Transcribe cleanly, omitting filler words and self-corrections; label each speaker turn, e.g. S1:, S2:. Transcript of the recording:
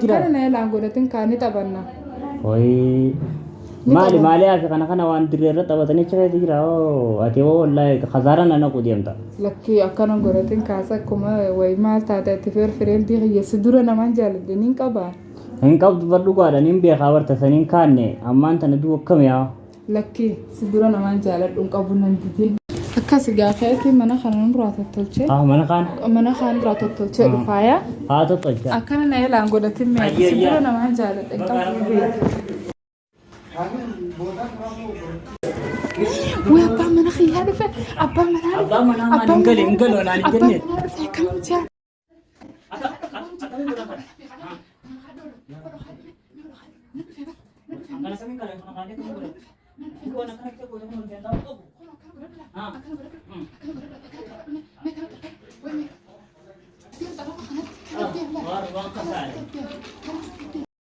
S1: jira.
S2: Akkana na laangodatin kaani taphanna.
S1: Oi. Maali ake kana waan dirreerra taphatanii chifeeti jira. Ati wallahi khazaaran ana qudiyamta.
S2: Lakki akkana godatin kaasa kuma way maal taata itti firfireentii hiyyeessi dura namaan jaaladhe nin qaba.
S1: Hin qabdu badhugaadha nin beekaa warta saniin kaanne ammaan tana duu akkam yaa.
S2: Lakki si dura namaan jaaladhu qabu nan didin. Akkas gaafeeti mana kanaan duraa tottolchee.
S1: Mana
S2: kaan duraa tottolchee dhufaaya.
S1: Tottolcha.
S2: Akkana na laangodatin mee si dura namaan jaaladhe qabu. وأبا من أخي هذا أبا من كم جاء